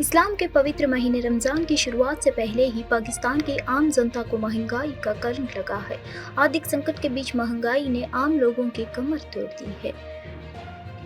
इस्लाम के पवित्र महीने रमजान की शुरुआत से पहले ही पाकिस्तान की आम जनता को महंगाई का करंट लगा है। आर्थिक संकट के बीच महंगाई ने आम लोगों की कमर तोड़ दी है।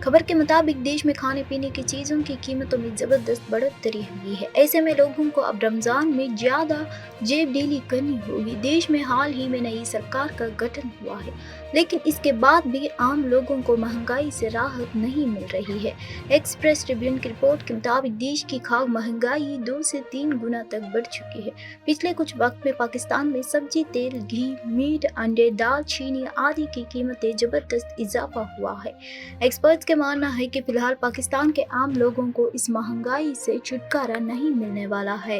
खबर के मुताबिक देश में खाने पीने की चीजों की कीमतों में जबरदस्त बढ़ोतरी हुई है। ऐसे में लोगों को अब रमजान में ज्यादा जेब ढीली करनी होगी। देश में हाल ही में नई सरकार का गठन हुआ है, लेकिन इसके बाद भी आम लोगों को महंगाई से राहत नहीं मिल रही है। एक्सप्रेस ट्रिब्यून की रिपोर्ट के मुताबिक देश की खाद्य महंगाई 2 से 3 गुना तक बढ़ चुकी है। पिछले कुछ वक्त में पाकिस्तान में सब्जी, तेल, घी, मीट, अंडे, दाल, चीनी आदि की कीमतें जबरदस्त इजाफा हुआ है। एक्सपर्ट्स का मानना है कि फिलहाल पाकिस्तान के आम लोगों को इस महंगाई से छुटकारा नहीं मिलने वाला है।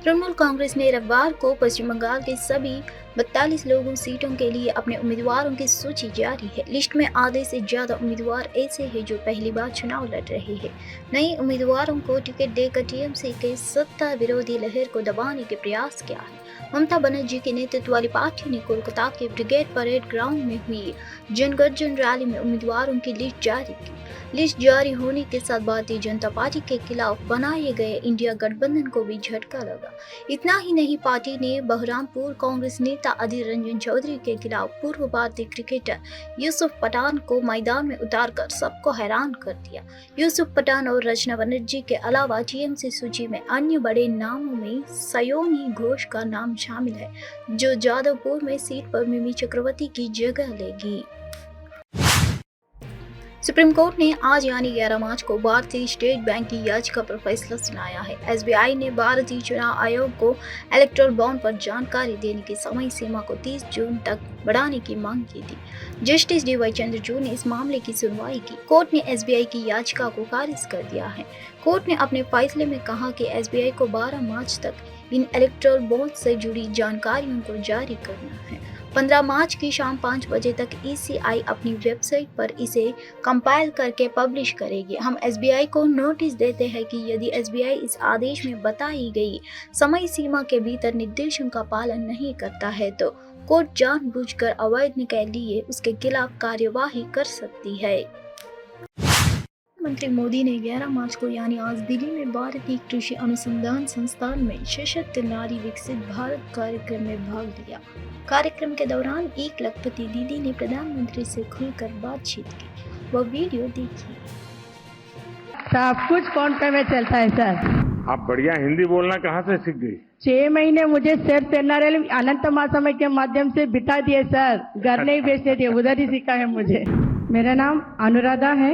तृणमूल कांग्रेस ने रविवार को पश्चिम बंगाल के सभी 42 लोगों सीटों के लिए अपने उम्मीदवारों की सूची जारी है। लिस्ट में आधे से ज्यादा उम्मीदवार ऐसे हैं जो पहली बार चुनाव लड़ रहे हैं। नए उम्मीदवारों को टिकट देकर टीएमसी के सत्ता विरोधी लहर को दबाने के प्रयास किया है। ममता बनर्जी के नेतृत्व वाली पार्टी ने कोलकाता के ब्रिगेड परेड ग्राउंड में हुई जनगर्जन रैली में उम्मीदवारों की लिस्ट जारी की। लिस्ट जारी होने के साथ भारतीय जनता पार्टी के खिलाफ बनाए गए इंडिया गठबंधन को भी झटका लगा। इतना ही नहीं, पार्टी ने बहरामपुर कांग्रेस नेता अधीर रंजन चौधरी के खिलाफ पूर्व भारतीय क्रिकेटर यूसुफ पठान को मैदान में उतारकर सबको हैरान कर दिया। यूसुफ पठान और रचना बनर्जी के अलावा टीएमसी सूची में अन्य बड़े नामों में सयोनी घोष का नाम शामिल है, जो जादवपुर में सीट पर मिमी चक्रवर्ती की जगह लेगी। सुप्रीम कोर्ट ने आज यानी 11 मार्च को भारतीय स्टेट बैंक की याचिका पर फैसला सुनाया है। एसबीआई ने भारतीय चुनाव आयोग को इलेक्टोरल बॉन्ड पर जानकारी देने की समय सीमा को 30 जून तक बढ़ाने की मांग की थी। जस्टिस डी वाई चंद्रचूड़ ने इस मामले की सुनवाई की। कोर्ट ने एसबीआई की याचिका को खारिज कर दिया है। कोर्ट ने अपने फैसले में कहा कि एसबीआई को 12 मार्च तक इन इलेक्टोरल बॉन्ड से जुड़ी जानकारियों को जारी करना है। 15 मार्च की शाम 5 बजे तक ईसीआई अपनी वेबसाइट पर इसे कंपाइल करके पब्लिश करेगी। हम एसबीआई को नोटिस देते हैं कि यदि एसबीआई इस आदेश में बताई गई समय सीमा के भीतर निर्देशों का पालन नहीं करता है तो कोर्ट जानबूझकर अवैध के लिए उसके खिलाफ कार्यवाही कर सकती है। प्रधानमंत्री मोदी ने 11 मार्च को यानी आज दिल्ली में भारतीय कृषि अनुसंधान संस्थान में सशक्त नारी विकसित भारत कार्यक्रम में भाग लिया। कार्यक्रम के दौरान 1 लखपति दीदी ने प्रधानमंत्री से खुलकर बातचीत की। वह वीडियो देखिए। सब कुछ फोन पे में चलता है सर। आप बढ़िया हिंदी बोलना कहाँ से सीख गई? 6 महीने मुझे सिर्फ एनआरएल अनंत महासमय के माध्यम से बिता दिए सर। घर नहीं भेजते थे, उधर ही सीखा है मुझे। मेरा नाम अनुराधा है।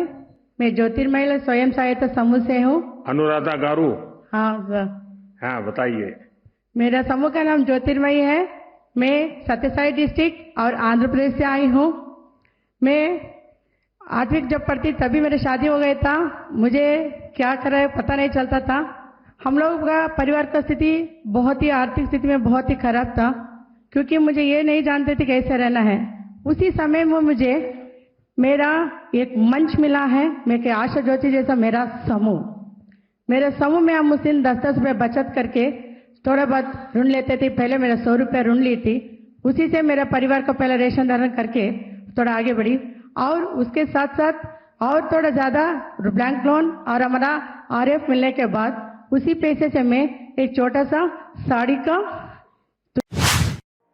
मैं ज्योतिर्मय स्वयं सहायता समूह से हूँ। अनुराधा गारू? हाँ सर। हाँ बताइए। मेरा समूह का नाम ज्योतिर्मय है। मैं सत्यसाई डिस्ट्रिक्ट और आंध्र प्रदेश से आई हूँ। मैं 8वीं जब पढ़ती तभी मेरी शादी हो गई था। मुझे क्या कर रहा है पता नहीं चलता था। हम लोग का परिवार का स्थिति बहुत ही आर्थिक स्थिति में बहुत ही खराब था, क्योंकि मुझे ये नहीं जानते थे कैसे रहना है। उसी समय में मुझे मेरा एक मंच मिला है, मैं के आशा ज्योति जैसा मेरा समूह में हम मुस्लिम 10-10 रुपये बचत करके थोड़ा बहुत ऋण लेते थे। पहले मेरा 100 रुपये ऋण ली थी, उसी से मेरा परिवार को पहले रेशन धारण करके थोड़ा आगे बढ़ी, और उसके साथ साथ और थोड़ा ज्यादा बैंक लोन और हमारा आरएफ मिलने के बाद उसी पैसे से मैं एक छोटा सा साड़ी का।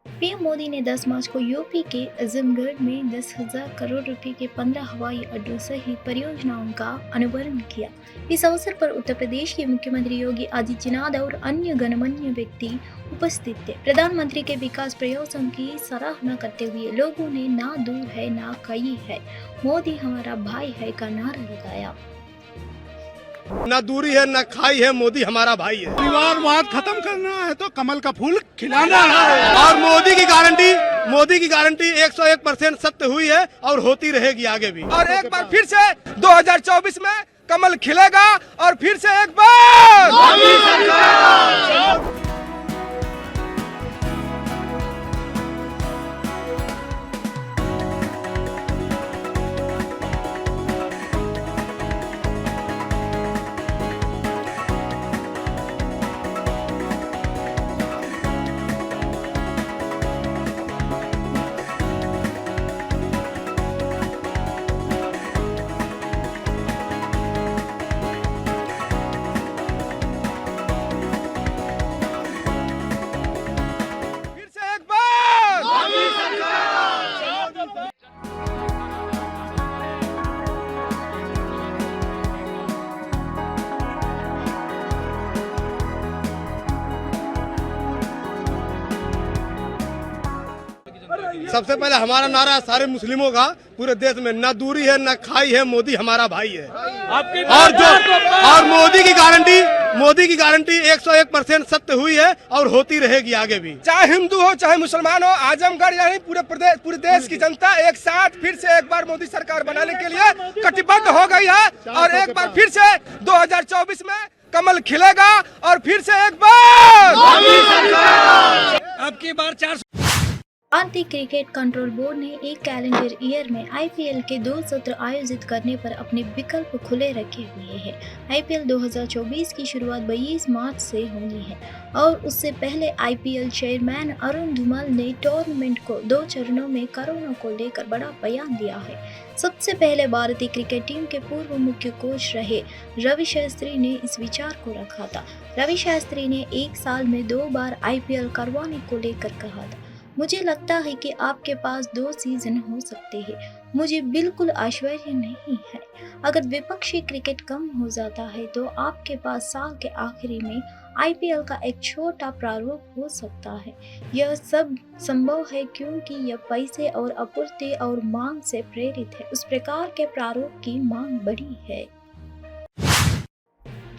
पीएम मोदी ने 10 मार्च को यूपी के आजमगढ़ में 10,000 करोड़ रुपए के 15 हवाई अड्डों सहित परियोजनाओं का अनावरण किया। इस अवसर पर उत्तर प्रदेश के मुख्यमंत्री योगी आदित्यनाथ और अन्य गणमान्य व्यक्ति उपस्थित थे। प्रधानमंत्री के विकास प्रयासों की सराहना करते हुए लोगों ने ना दूर है ना कहीं है, मोदी हमारा भाई है का नारा लगाया। ना दूरी है ना खाई है, मोदी हमारा भाई है। परिवारवाद खत्म करना है तो कमल का फूल खिलाना है। और मोदी की गारंटी 101% सत्य हुई है और होती रहेगी आगे भी। और एक बार फिर से 2024 में कमल खिलेगा और फिर से एक बार सबसे पहले हमारा नारा सारे मुस्लिमों का पूरे देश में, ना दूरी है ना खाई है, मोदी हमारा भाई है। और मोदी की गारंटी 101% सत्य हुई है और होती रहेगी आगे भी। चाहे हिंदू हो चाहे मुसलमान हो, आजमगढ़ यानी पूरे देश की जनता एक साथ फिर से एक बार मोदी सरकार बनाने के लिए कटिबद्ध हो गई है। और एक बार फिर से 2024 में कमल खिलेगा और फिर से एक बार अब की बार 400। भारतीय क्रिकेट कंट्रोल बोर्ड ने एक कैलेंडर ईयर में आईपीएल के 2 सत्र आयोजित करने पर अपने विकल्प खुले रखे हुए हैं। आईपीएल 2024 की शुरुआत 22 मार्च से होनी है और उससे पहले आईपीएल चेयरमैन अरुण धूमल ने टूर्नामेंट को 2 चरणों में कराने को लेकर बड़ा बयान दिया है। सबसे पहले भारतीय क्रिकेट टीम के पूर्व मुख्य कोच रहे रवि शास्त्री ने इस विचार को रखा था। रवि शास्त्री ने एक साल में 2 बार आईपीएल करवाने को लेकर कहा था। मुझे लगता है कि आपके पास 2 सीजन हो सकते हैं। मुझे बिल्कुल आश्चर्य नहीं है। अगर विपक्षी क्रिकेट कम हो जाता है तो आपके पास साल के आखिरी में आईपीएल का एक छोटा प्रारूप हो सकता है। यह सब संभव है क्योंकि यह पैसे और आपूर्ति और मांग से प्रेरित है। उस प्रकार के प्रारूप की मांग बढ़ी है।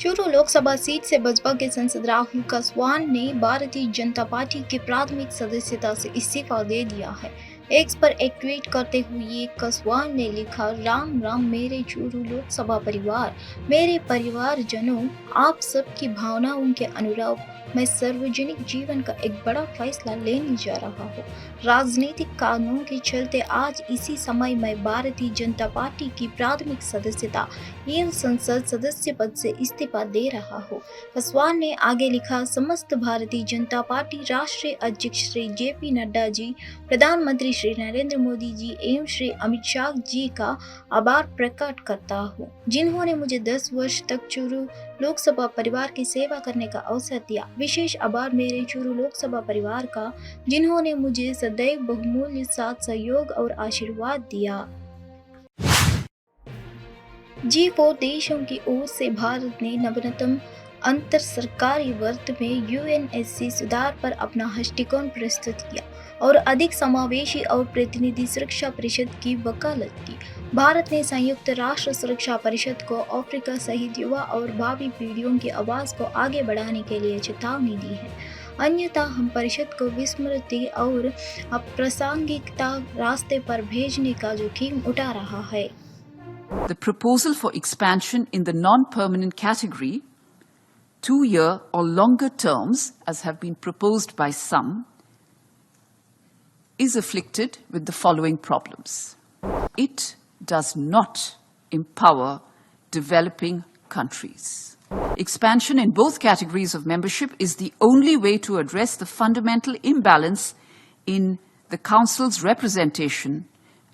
चूरू लोकसभा सीट से भाजपा के सांसद राहुल कसवान ने भारतीय जनता पार्टी की प्राथमिक सदस्यता से इस्तीफा दे दिया है। एक्स पर एक ट्वीट करते हुए कसवान ने लिखा, राम राम मेरे चूरू लोकसभा परिवार, मेरे परिवारजनों, आप सबकी भावनाओं के अनुरूप मैं सार्वजनिक जीवन का एक बड़ा फैसला लेने जा रहा हूँ। राजनीतिक कारणों के चलते आज इसी समय मैं भारतीय जनता पार्टी की प्राथमिक सदस्यता एवं संसद सदस्य पद से इस्तीफा दे रहा हूँ। कसवान ने आगे लिखा, समस्त भारतीय जनता पार्टी राष्ट्रीय अध्यक्ष श्री जेपी नड्डा जी, प्रधानमंत्री श्री नरेंद्र मोदी जी एवं श्री अमित शाह जी का आभार प्रकट करता हूँ, जिन्होंने मुझे 10 वर्ष तक चूरू लोकसभा परिवार की सेवा करने का अवसर दिया। विशेष आभार मेरे चूरू लोकसभा परिवार का, जिन्होंने मुझे सदैव बहुमूल्य साथ सहयोग और आशीर्वाद दिया। G4 देशों की ओर से भारत ने नवीनतम अंतर सरकारी वर्त में यूएनएससी सुधार पर अपना दृष्टिकोण प्रस्तुत किया और अधिक समावेशी और प्रतिनिधि सुरक्षा परिषद की वकालत की। भारत ने संयुक्त राष्ट्र सुरक्षा परिषद को अफ्रीका सहित युवा और भावी पीढ़ियों की आवाज को आगे बढ़ाने के लिए चेतावनी दी है, अन्यथा हम परिषद को विस्मृति और अप्रासंगिकता रास्ते पर भेजने का जोखिम उठा रहा है। The proposal for expansion in the non-permanent category, 2-year or longer terms, as have been proposed by some, is afflicted with the following problems. It does not empower developing countries. Expansion in both categories of membership is the only way to address the fundamental imbalance in the Council's representation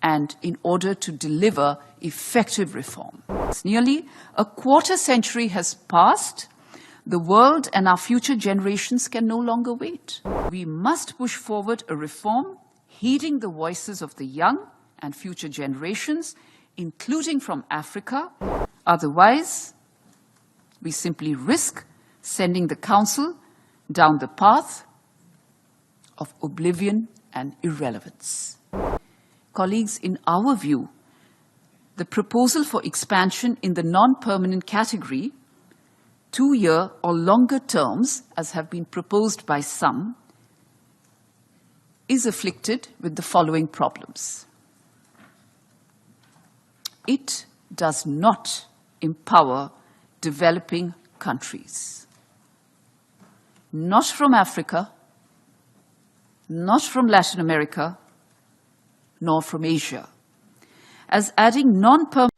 and in order to deliver effective reform. Nearly a quarter century has passed. The world and our future generations can no longer wait. We must push forward a reform heeding the voices of the young and future generations, including from Africa. Otherwise, we simply risk sending the Council down the path of oblivion and irrelevance. Colleagues, in our view, the proposal for expansion in the non-permanent category, 2-year or longer terms, as have been proposed by some, is afflicted with the following problems. It does not empower developing countries. Not from Africa, not from Latin America, nor from Asia. As adding non-permanent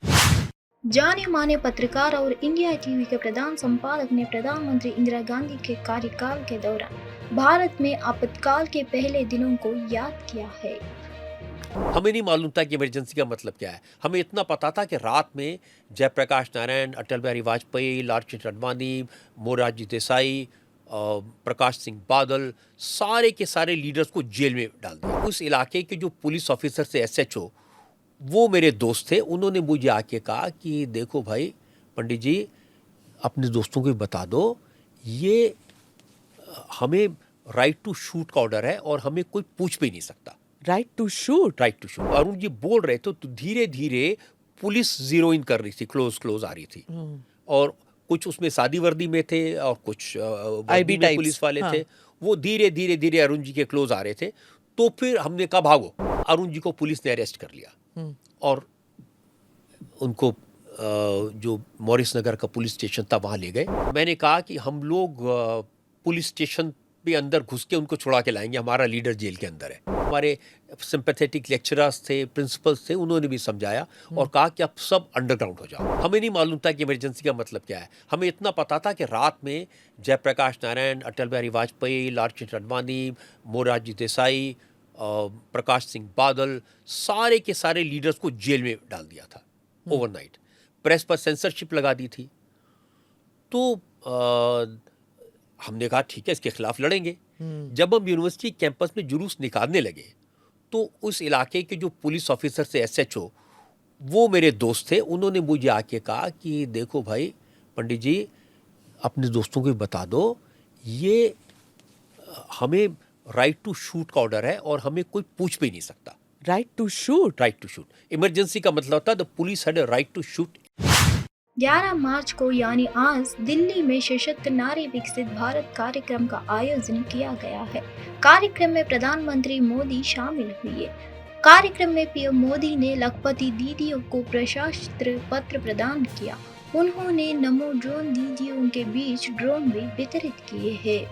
जाने माने पत्रकार और India TV के प्रधान संपादक ने प्रधानमंत्री इंदिरा गांधी के कार्यकाल के दौरान भारत में आपातकाल के पहले दिनों को याद किया है। हमें नहीं मालूम था कि इमरजेंसी का मतलब क्या है। हमें इतना पता था कि रात में जयप्रकाश नारायण, अटल बिहारी वाजपेयी, लालकृष्ण आडवाणी, मोरारजी देसाई, प्रकाश सिंह बादल, सारे के सारे लीडर्स को जेल में डाल दिया। उस इलाके के जो पुलिस ऑफिसर से SHO, वो मेरे दोस्त थे। उन्होंने मुझे आके कहा कि देखो भाई पंडित जी, अपने दोस्तों को बता दो, ये हमें राइट टू शूट का ऑर्डर है और हमें कोई पूछ भी नहीं सकता। Right to shoot. Right to shoot. Arun ji बोल रहे थे तो धीरे धीरे पुलिस जीरो इन कर रही थी, क्लोज आ रही थी, और कुछ उसमें सादी वर्दी में थे और कुछ वर्दी में पुलिस वाले थे। वो धीरे धीरे अरुण जी के क्लोज आ रहे थे। तो फिर हमने कहा भागो। अरुण जी को पुलिस ने अरेस्ट कर लिया और उनको जो मॉरिस नगर का पुलिस स्टेशन था वहां ले गए। मैंने कहा कि हम लोग पुलिस स्टेशन पे अंदर घुस के उनको छुड़ा के लाएंगे, हमारा लीडर जेल के अंदर है। हमारे सिंपैथेटिक लेक्चरर्स थे, प्रिंसिपल्स थे, उन्होंने भी समझाया और कहा कि आप सब अंडरग्राउंड हो जाओ। हमें नहीं मालूम था कि इमरजेंसी का मतलब क्या है। हमें इतना पता था कि रात में जयप्रकाश नारायण, अटल बिहारी वाजपेयी, लालकृष्ण आडवाणी, मोरारजी देसाई, प्रकाश सिंह बादल, सारे के सारे लीडर्स को जेल में डाल दिया था ओवरनाइट। प्रेस पर सेंसरशिप लगा दी थी। तो हमने कहा ठीक है, इसके खिलाफ लड़ेंगे। जब हम यूनिवर्सिटी कैंपस में जुलूस निकालने लगे तो उस इलाके के जो पुलिस ऑफिसर से SHO, वो मेरे दोस्त थे। उन्होंने मुझे आके कहा कि देखो भाई पंडित जी, अपने दोस्तों को बता दो, ये हमें राइट टू शूट का ऑर्डर है और हमें कोई पूछ भी नहीं सकता। Right to shoot. Right to shoot. Emergency का मतलब था the police had a right to shoot. 11 मार्च को यानी आज दिल्ली में सशक्त नारी विकसित भारत कार्यक्रम का आयोजन किया गया है। कार्यक्रम में प्रधानमंत्री मोदी शामिल हुए। कार्यक्रम में पीएम मोदी ने लखपति दीदियों को प्रशस्ति पत्र प्रदान किया। उन्होंने नमो ड्रोन दीदियों के बीच ड्रोन भी वितरित किए हैं।